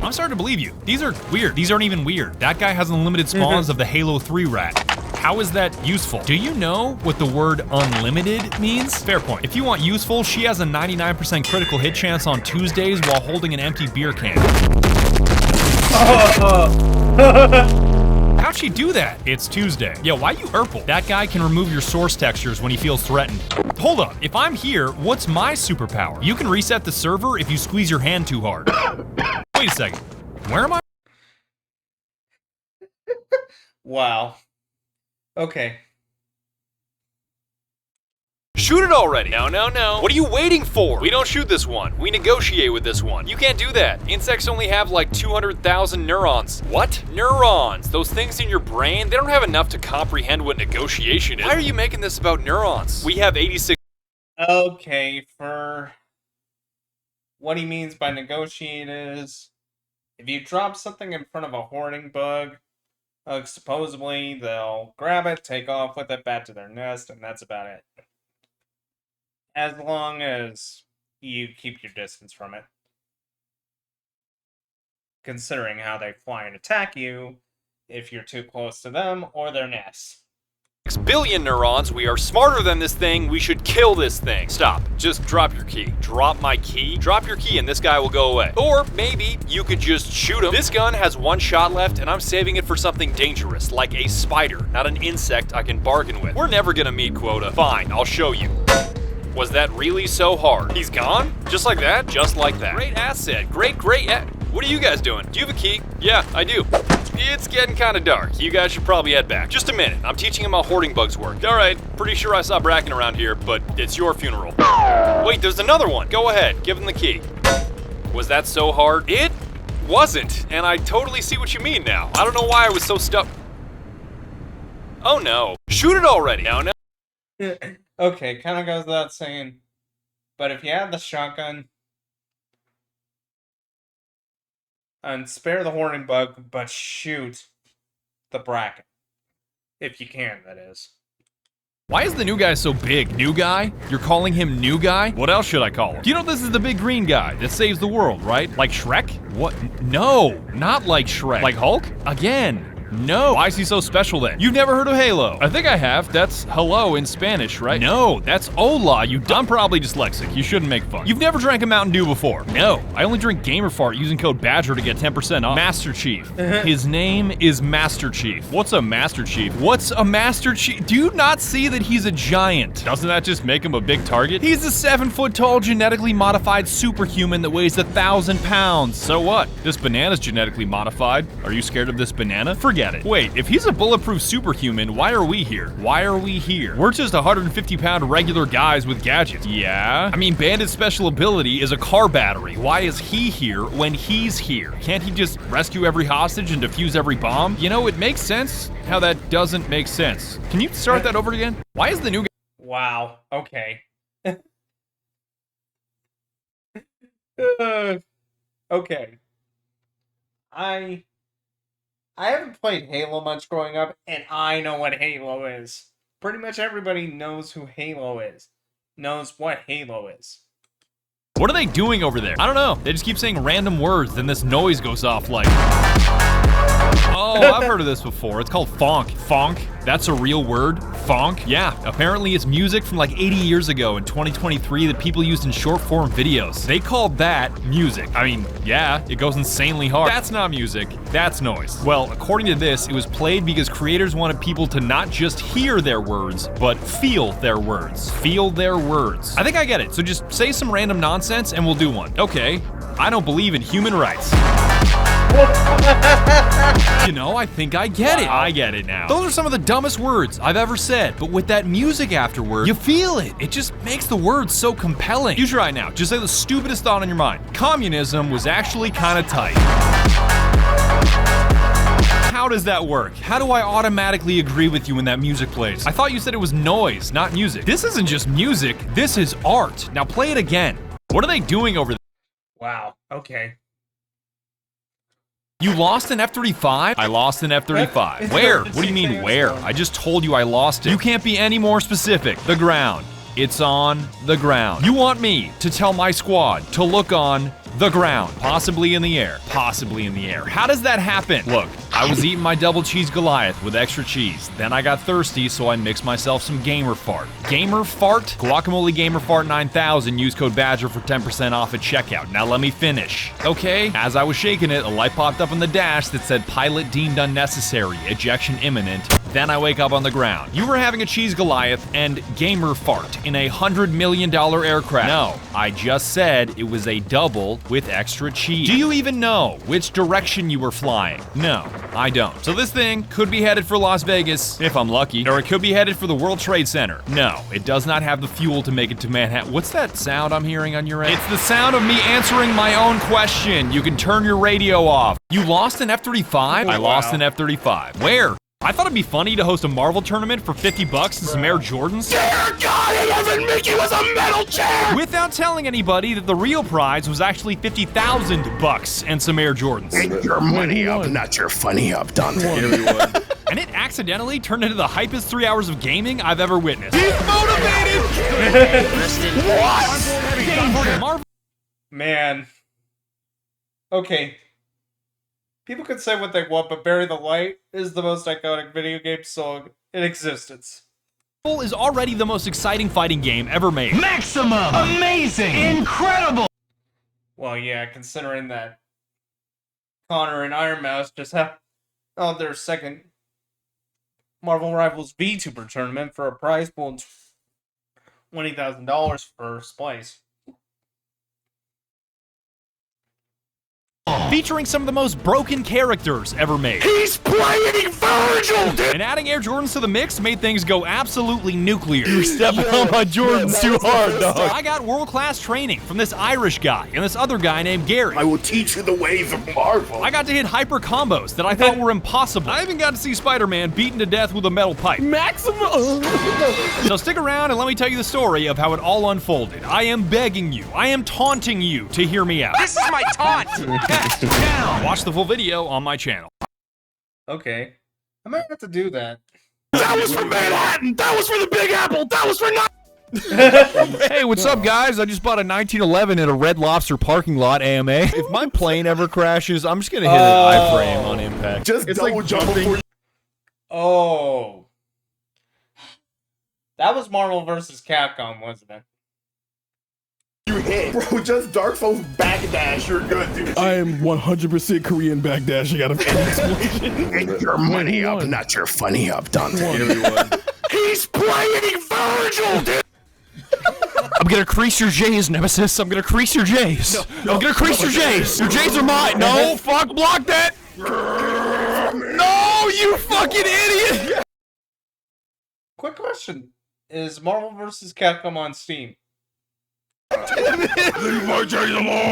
I'm starting to believe you. These are weird. These aren't even weird. That guy has unlimited spawns of the Halo 3 rat. How is that useful? Do you know what the word unlimited means? Fair point. If you want useful, she has a 99% critical hit chance on Tuesdays while holding an empty beer can. How'd she do that? It's Tuesday. Yo, why you Urple? That guy can remove your source textures when he feels threatened. Hold up, if I'm here, what's my superpower? You can reset the server if you squeeze your hand too hard. Wait a second, where am I? Wow. Okay. Shoot it already! No, no, no. What are you waiting for? We don't shoot this one. We negotiate with this one. You can't do that. Insects only have like 200,000 neurons. What? Neurons. Those things in your brain, they don't have enough to comprehend what negotiation is. Why are you making this about neurons? We have 86... Okay, for what he means by negotiate is, if you drop something in front of a hoarding bug, supposedly they'll grab it, take off with it back to their nest, and that's about it. As long as you keep your distance from it. Considering how they fly and attack you, if you're too close to them or their nests. 6 billion neurons. We are smarter than this thing. We should kill this thing. Stop. Just drop your key. Drop my key. Drop your key and this guy will go away. Or maybe you could just shoot him. This gun has 1 shot left and I'm saving it for something dangerous, like a spider, not an insect I can bargain with. We're never gonna meet quota. Fine, I'll show you. Was that really so hard? He's gone? Just like that? Just like that. Great asset. Great. What are you guys doing? Do you have a key? Yeah, I do. It's getting kind of dark. You guys should probably head back. Just a minute. I'm teaching him how hoarding bugs work. All right. Pretty sure I saw Bracken around here, but it's your funeral. Wait, there's another one. Go ahead. Give him the key. Was that so hard? It wasn't. And I totally see what you mean now. I don't know why I was so stuck. Oh no. Shoot it already. No. Okay, kind of goes without saying. But if you have the shotgun, and spare the hoarding bug, but shoot the Bracken. If you can, that is. Why is the new guy so big? New guy? You're calling him new guy? What else should I call him? Do you know this is the big green guy that saves the world, right? Like Shrek? What? No, not like Shrek. Like Hulk? Again. No. Why is he so special then? You've never heard of Halo? I think I have. That's hello in Spanish, right? No, that's hola, I'm probably dyslexic. You shouldn't make fun. You've never drank a Mountain Dew before? No. I only drink Gamer Fart using code BADGER to get 10% off. Master Chief. His name is Master Chief. What's a Master Chief? What's a Master Chief? Do you not see that he's a giant? Doesn't that just make him a big target? He's a 7-foot-tall genetically modified superhuman that weighs 1,000 pounds. So what? This banana's genetically modified. Are you scared of this banana? Forget it. Wait, if he's a bulletproof superhuman, why are we here? Why are we here? We're just 150-pound regular guys with gadgets. Yeah? I mean, Bandit's special ability is a car battery. Why is he here when he's here? Can't he just rescue every hostage and defuse every bomb? You know, it makes sense how that doesn't make sense. Can you start that over again? Why is the new guy... Wow, okay. Okay. I haven't played Halo much growing up, and I know what Halo is. Pretty much everybody knows who Halo is. Knows what Halo is. What are they doing over there? I don't know. They just keep saying random words, then this noise goes off like... Oh, I've heard of this before. It's called fonk. Fonk? That's a real word? Fonk? Yeah, apparently it's music from like 80 years ago in 2023 that people used in short form videos. They called that music. I mean, yeah, it goes insanely hard. That's not music, that's noise. Well, according to this, it was played because creators wanted people to not just hear their words, but feel their words. Feel their words. I think I get it, so just say some random nonsense and we'll do one. Okay, I don't believe in human rights. You know, I think I get it. I get it now. Those are some of the dumbest words I've ever said, but with that music afterward, you feel it. It just makes the words so compelling. You try it now. Just say the stupidest thought on your mind. Communism was actually kind of tight. How How does that work? How do I automatically agree with you when that music plays? I thought you said it was noise, not music. This isn't just music, this is art. Now play it again. What are they doing over there? Wow. Okay. You lost an F-35? I lost an F-35. Where? What do you mean where? I just told you I lost it. You can't be any more specific. The ground. It's on the ground. You want me to tell my squad to look on the ground, possibly in the air, possibly in the air. How does that happen? Look, I was eating my double cheese Goliath with extra cheese. Then I got thirsty, so I mixed myself some Gamer Fart. Gamer Fart? Guacamole Gamer Fart 9000. Use code BADGER for 10% off at checkout. Now let me finish. Okay, as I was shaking it, a light popped up on the dash that said pilot deemed unnecessary, ejection imminent. Then I wake up on the ground. You were having a cheese Goliath and Gamer Fart in a $100 million aircraft. No, I just said it was a double with extra cheese. Do you even know which direction you were flying? No, I don't. So this thing could be headed for Las Vegas, if I'm lucky, or it could be headed for the World Trade Center. No, it does not have the fuel to make it to Manhattan. What's that sound I'm hearing on your end? It's the sound of me answering my own question. You can turn your radio off. You lost an F-35? I lost an F-35. Where? I thought it'd be funny to host a Marvel tournament for 50 bucks and some Air Jordans. Dear God, 11 Mickey was a metal chair! Without telling anybody that the real prize was actually 50,000 bucks and some Air Jordans. Get your money up, not your funny up, Dante. And it accidentally turned into the hypest 3 hours of gaming I've ever witnessed. He's motivated! What? Marvel. Man. Okay. People could say what they want, but Bury the Light is the most iconic video game song in existence. Is already the most exciting fighting game ever made. Maximum! Amazing! Incredible! Well, yeah, considering that Connor and Iron Mouse just have their second Marvel Rivals VTuber tournament for a prize pool of $20,000 for first place. Featuring some of the most broken characters ever made. He's playing Virgil, dude! And adding Air Jordans to the mix made things go absolutely nuclear. You're stepping on my Jordans too hard, dog. I got world-class training from this Irish guy and this other guy named Gary. I will teach you the ways of Marvel. I got to hit hyper combos that I thought were impossible. I even got to see Spider-Man beaten to death with a metal pipe. Maximum. So stick around and let me tell you the story of how it all unfolded. I am begging you, I am taunting you to hear me out. This is my taunt! Now, watch the full video on my channel. Okay. I might have to do that. That was for Manhattan! That was for the Big Apple! That was for Hey, what's up, guys? I just bought a 1911 at a Red Lobster parking lot, AMA. If my plane ever crashes, I'm just gonna hit an iframe on impact. Just double jumping. Oh. That was Marvel vs. Capcom, wasn't it? You hit. Bro, just Dark Souls backdash, you're good, dude. I am 100% Korean backdashing out of any explosion. Get your money up, not your funny up, Dante. He's playing Virgil, dude! I'm gonna crease your J's, Nemesis. I'm gonna crease your J's. I'm gonna crease your J's. Your J's are mine. No, fuck, block that. No, you fucking idiot. Quick question. Is Marvel vs. Capcom on Steam?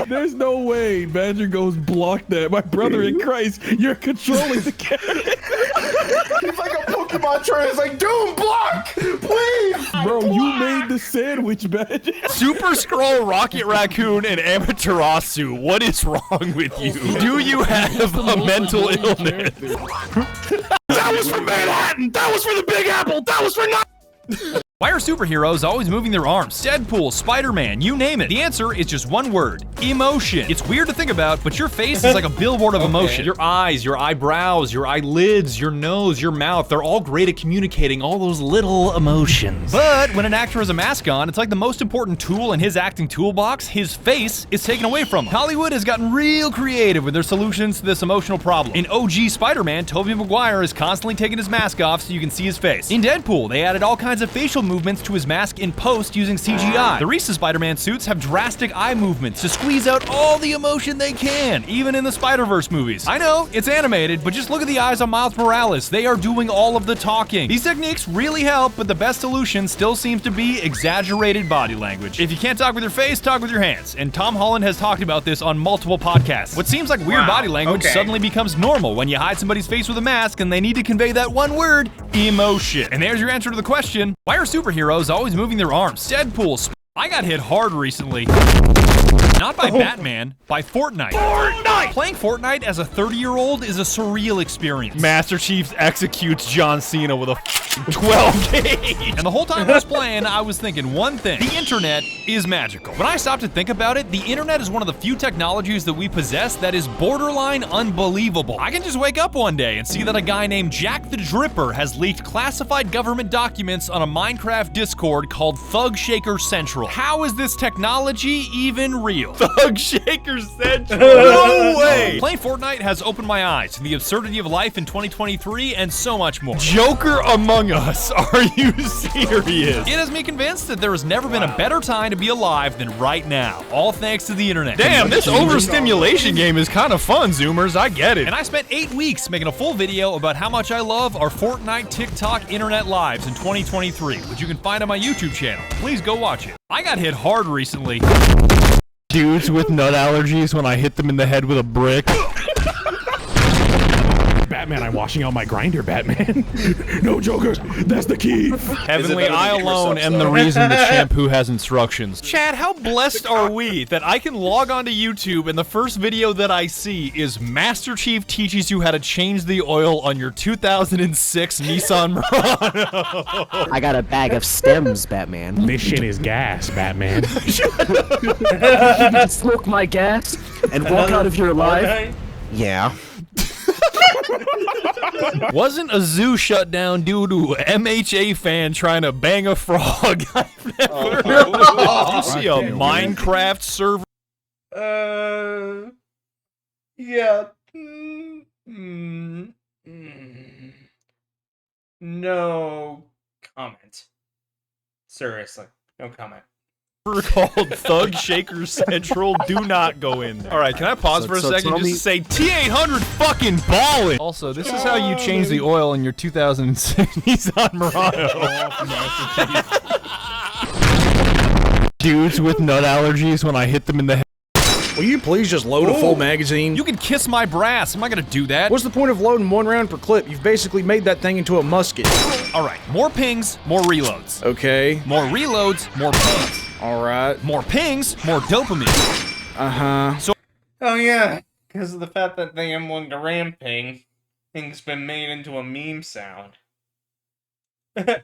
There's no way Badger goes block that. My brother in Christ, you're controlling the character. He's like a Pokemon trainer. It's like, Doom, block! Please! Bro, you made the sandwich, Badger. Super Scroll, Rocket Raccoon, and Amaterasu. What is wrong with you? Do you have a mental illness? That was for Manhattan! That was for the Big Apple! That was for Why are superheroes always moving their arms? Deadpool, Spider-Man, you name it. The answer is just one word: emotion. It's weird to think about, but your face is like a billboard of emotion. Your eyes, your eyebrows, your eyelids, your nose, your mouth, they're all great at communicating all those little emotions. But when an actor has a mask on, it's like the most important tool in his acting toolbox, his face, is taken away from him. Hollywood has gotten real creative with their solutions to this emotional problem. In OG Spider-Man, Tobey Maguire is constantly taking his mask off so you can see his face. In Deadpool, they added all kinds of facial movements to his mask in post using CGI. The recent Spider-Man suits have drastic eye movements to squeeze out all the emotion they can, even in the Spider-Verse movies. I know, it's animated, but just look at the eyes on Miles Morales. They are doing all of the talking. These techniques really help, but the best solution still seems to be exaggerated body language. If you can't talk with your face, talk with your hands. And Tom Holland has talked about this on multiple podcasts. What seems like weird body language suddenly becomes normal when you hide somebody's face with a mask and they need to convey that one word, emotion. And there's your answer to the question, why are superheroes always moving their arms? Deadpool. I got hit hard recently. Not by Batman, by Fortnite. Playing Fortnite as a 30-year-old is a surreal experience. Master Chief executes John Cena with a 12 gauge. And the whole time I was playing, I was thinking one thing. The internet is magical. When I stopped to think about it, the internet is one of the few technologies that we possess that is borderline unbelievable. I can just wake up one day and see that a guy named Jack the Dripper has leaked classified government documents on a Minecraft Discord called Thug Shaker Central. How is this technology even real? Thug Shaker Central. No way! Playing Fortnite has opened my eyes to the absurdity of life in 2023 and so much more. Joker Among Us. Are you serious? It has me convinced that there has never been a better time to be alive than right now. All thanks to the internet. Damn, this overstimulation game is kind of fun, Zoomers. I get it. And I spent 8 weeks making a full video about how much I love our Fortnite, TikTok, internet lives in 2023, which you can find on my YouTube channel. Please go watch it. I got hit hard recently. Dudes with nut allergies when I hit them in the head with a brick. Batman, I'm washing out my grinder, Batman. No, Joker, that's the key. Heavenly, I alone am the reason the shampoo has instructions. Chad, how blessed are we that I can log onto YouTube and the first video that I see is Master Chief teaches you how to change the oil on your 2006 Nissan Murano. I got a bag of stems, Batman. Mission is gas, Batman. Smoke my gas and walk out of here alive? Yeah. Wasn't a zoo shut down due to an MHA fan trying to bang a frog? I've never Did you see a Minecraft server? Yeah. No comment. Seriously, no comment. Called Thug Shaker Central. Do not go in there. All right, can I pause for a second just to say T800 fucking ballin'? Also, this is how you change the oil in your 2006 Nissan Murano. Dudes with nut allergies when I hit them in the head. Will you please just load a full magazine? You can kiss my brass. I'm not gonna do that. What's the point of loading 1 round per clip? You've basically made that thing into a musket. All right, more pings, more reloads. Okay. More reloads, more pings. All right. More pings, more dopamine. Uh-huh. So Oh yeah, because of the fact that the M1 Duran ping thing's been made into a meme sound. Okay.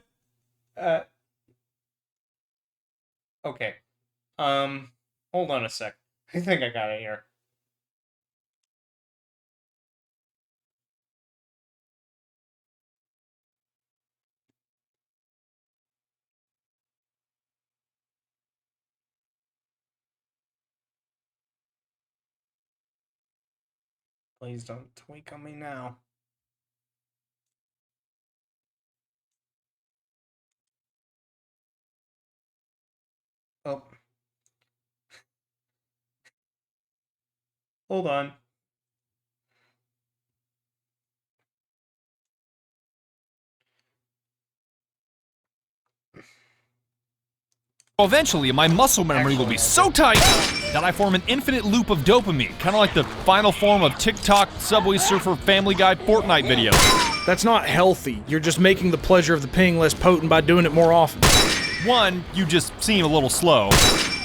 Hold on a sec. I think I got it here. Please don't tweak on me now. Oh. Hold on. eventually, my muscle memory will be so tight that I form an infinite loop of dopamine, kind of like the final form of TikTok, Subway Surfer, Family Guy, Fortnite videos. That's not healthy. You're just making the pleasure of the ping less potent by doing it more often. 1, you just seem a little slow.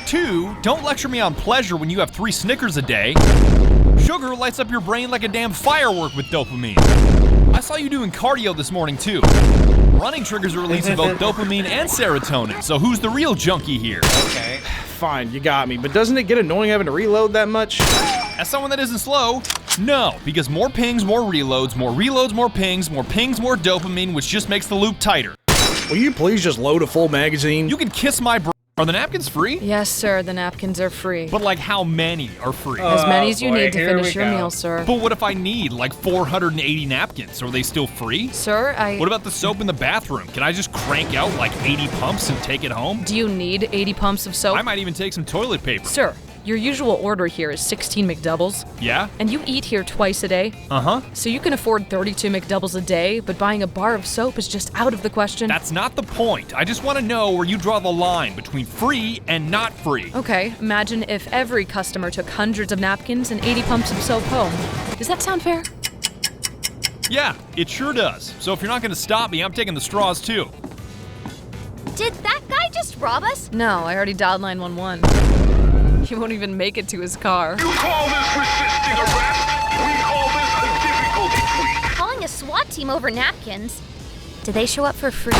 2, don't lecture me on pleasure when you have 3 Snickers a day. Sugar lights up your brain like a damn firework with dopamine. I saw you doing cardio this morning too. Running triggers are releasing both dopamine and serotonin, so who's the real junkie here? Okay. Fine, you got me, but doesn't it get annoying having to reload that much? As someone that isn't slow, no, because more pings, more reloads, more pings, more dopamine, which just makes the loop tighter. Will you please just load a full magazine? You can kiss my Are the napkins free? Yes, sir, the napkins are free. But like how many are free? As many as you boy, need to here finish we your go. meal, sir. But what if I need like 480 napkins? Are they still free? Sir, What about the soap in the bathroom? Can I just crank out like 80 pumps and take it home? Do you need 80 pumps of soap? I might even take some toilet paper. Sir, your usual order here is 16 McDoubles. Yeah? And you eat here twice a day. Uh-huh. So you can afford 32 McDoubles a day, but buying a bar of soap is just out of the question. That's not the point. I just want to know where you draw the line between free and not free. Okay, imagine if every customer took hundreds of napkins and 80 pumps of soap home. Does that sound fair? Yeah, it sure does. So if you're not going to stop me, I'm taking the straws too. Did that guy just rob us? No, I already dialed 911. He won't even make it to his car. You call this resisting arrest? We call this a difficulty tweak. Calling a SWAT team over napkins. Did they show up for free?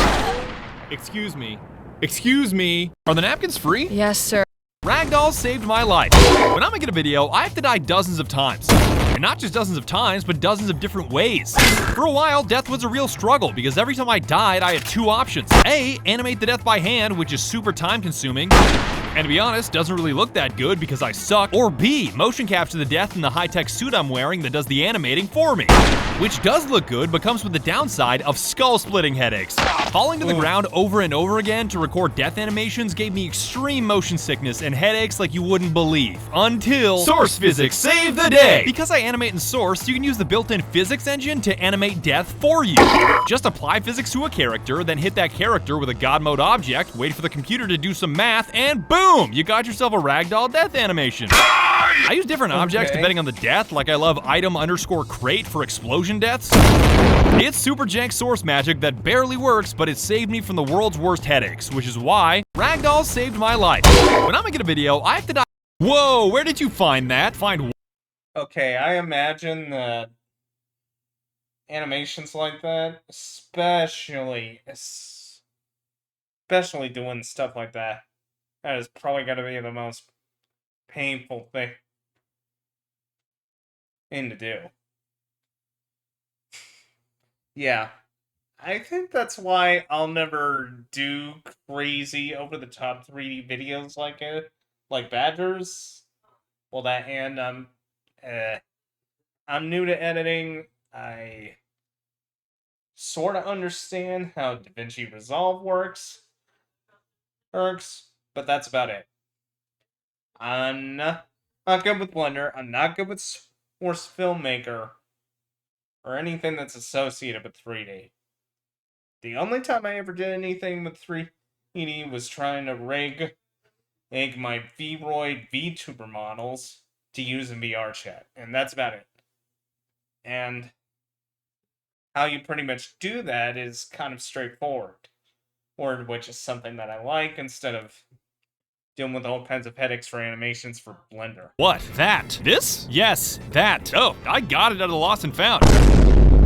Excuse me. Excuse me. Are the napkins free? Yes, sir. Ragdoll saved my life. When I make a video, I have to die dozens of times. And not just dozens of times, but dozens of different ways. For a while, death was a real struggle because every time I died, I had two options. A, animate the death by hand, which is super time consuming. And to be honest, doesn't really look that good because I suck. Or B, motion capture the death in the high-tech suit I'm wearing that does the animating for me. Which does look good, but comes with the downside of skull-splitting headaches. Falling to the ground over and over again to record death animations gave me extreme motion sickness and headaches like you wouldn't believe. Until Source Physics saved the day! Because I animate in Source, you can use the built-in physics engine to animate death for you. Just apply physics to a character, then hit that character with a God mode object, wait for the computer to do some math, and boom! You got yourself a ragdoll death animation. I use different objects depending on the death, like I love item_crate for explosion deaths. It's super jank source magic that barely works, but it saved me from the world's worst headaches, which is why ragdolls saved my life. When I'm making a video, I have to die. Whoa, where did you find that? Find Okay, I imagine that animations like that, especially doing stuff like that, that is probably going to be the most painful thing to do. Yeah, I think that's why I'll never do crazy over-the-top 3D videos like it, like Badgers. Well, that and I'm new to editing. I sort of understand how DaVinci Resolve works, but that's about it. I'm not good with Blender. I'm not good with Source Filmmaker or anything that's associated with 3D. The only time I ever did anything with 3D was trying to rig my Vroid VTuber models to use in VR chat, and that's about it. And how you pretty much do that is kind of straightforward, which is something that I like instead of dealing with all kinds of headaches for animations for Blender. what? That? This? Yes, that. Oh, I got it out of the Lost and Found.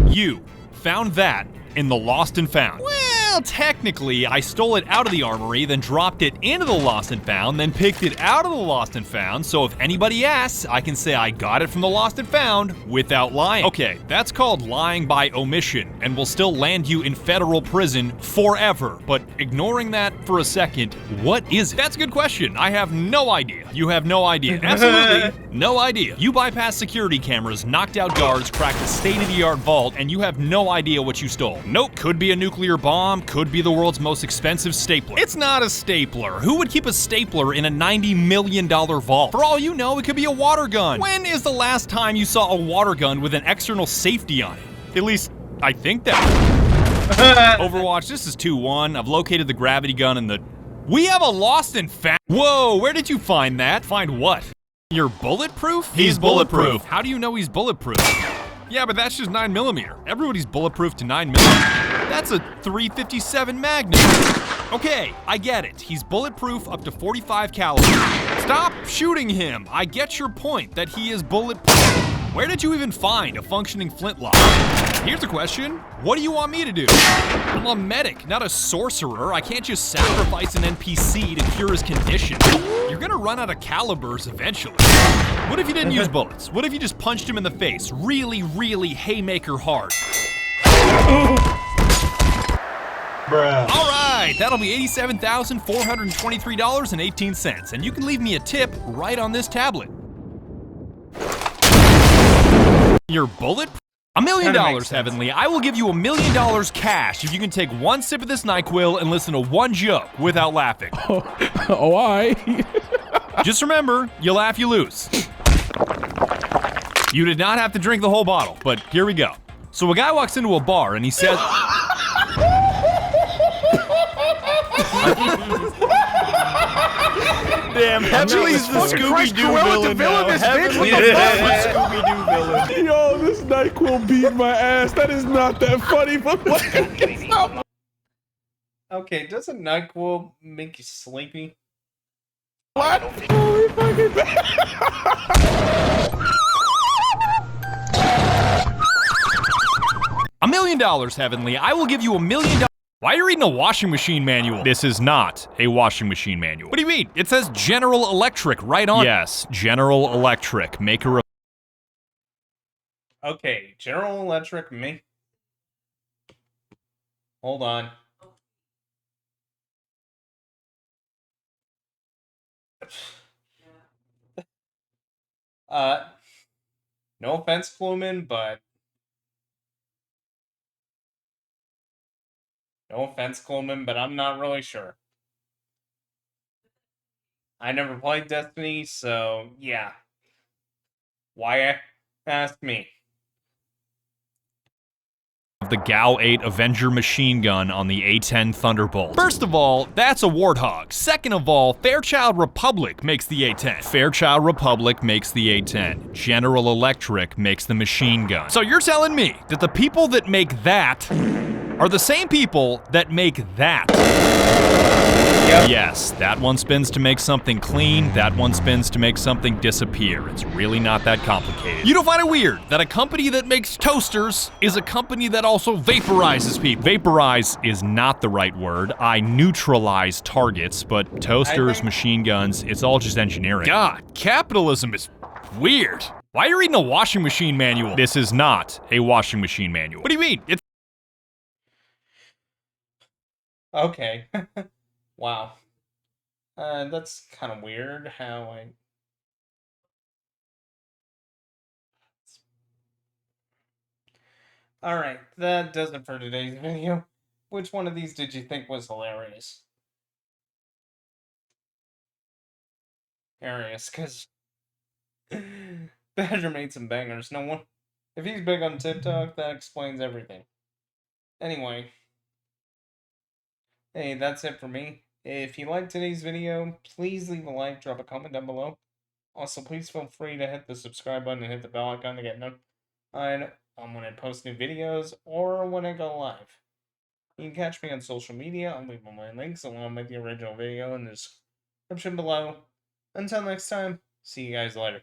You found that in the Lost and Found. Well, technically, I stole it out of the armory, then dropped it into the Lost and Found, then picked it out of the Lost and Found, so if anybody asks, I can say I got it from the Lost and Found without lying. Okay, that's called lying by omission, and will still land you in federal prison forever. But ignoring that for a second, what is it? That's a good question. I have no idea. You have no idea. Absolutely no idea. You bypassed security cameras, knocked out guards, cracked a state-of-the-art vault, and you have no idea what you stole. Nope, could be a nuclear bomb, could be the world's most expensive stapler. It's not a stapler. Who would keep a stapler in a $90 million vault? For all you know, it could be a water gun. When is the last time you saw a water gun with an external safety on it? At least, I think that. Overwatch, this is 2-1. I've located the gravity gun and the... We have a Lost and Found. Whoa, where did you find that? Find what? You're bulletproof? He's bulletproof. How do you know he's bulletproof? Yeah, but that's just 9mm. Everybody's bulletproof to 9mm. That's a 357 Magnum. Okay, I get it. He's bulletproof up to 45 caliber. Stop shooting him. I get your point that he is bulletproof. Where did you even find a functioning flintlock? Here's a question. What do you want me to do? I'm a medic, not a sorcerer. I can't just sacrifice an NPC to cure his condition. You're gonna run out of calibers eventually. What if you didn't use bullets? What if you just punched him in the face really, really haymaker hard? All right, right, that'll be $87,423.18, and you can leave me a tip right on this tablet. Your bullet? $1 million, Heavenly. I will give you $1 million cash if you can take one sip of this NyQuil and listen to one joke without laughing. Oh, I. Just remember, you laugh, you lose. You did not have to drink the whole bottle, but here we go. So a guy walks into a bar and he says... Damn, Heavenly's the Scooby-Doo villain now. Heavenly's the Scooby-Doo villain. Yo, this NyQuil beat my ass. That is not that funny, but what? Okay, doesn't NyQuil make you sleepy? What? Holy fucking $1 million, Heavenly. I will give you $1 million. Why are you reading a washing machine manual? This is not a washing machine manual. What do you mean? It says General Electric right on. Yes, General Electric, maker of... Okay, General Electric, me. Hold on. No offense, Kluman, but... No offense, Coleman, but I'm not really sure. I never played Destiny, so yeah. Why ask me? The GAU 8 Avenger machine gun on the A10 Thunderbolt. First of all, that's a Warthog. Second of all, Fairchild Republic makes the A10. Fairchild Republic makes the A10. General Electric makes the machine gun. So you're telling me that the people that make that are the same people that make that? Yep. Yes, that one spins to make something clean, that one spins to make something disappear. It's really not that complicated. You don't find it weird that a company that makes toasters is a company that also vaporizes people? Vaporize is not the right word. I neutralize targets, but toasters, machine guns, it's all just engineering. God, capitalism is weird. Why are you reading a washing machine manual? This is not a washing machine manual. What do you mean? It's... Okay. Wow. That's kind of weird how I... Alright, that does it for today's video. Which one of these did you think was hilarious? Hilarious, because Badger made some bangers. No one... If he's big on TikTok, that explains everything. Anyway. Hey, that's it for me. If you liked today's video, please leave a like, drop a comment down below. Also, please feel free to hit the subscribe button and hit the bell icon to get notified when I post new videos or when I go live. You can catch me on social media. I'll leave all my links along with the original video in the description below. Until next time, see you guys later.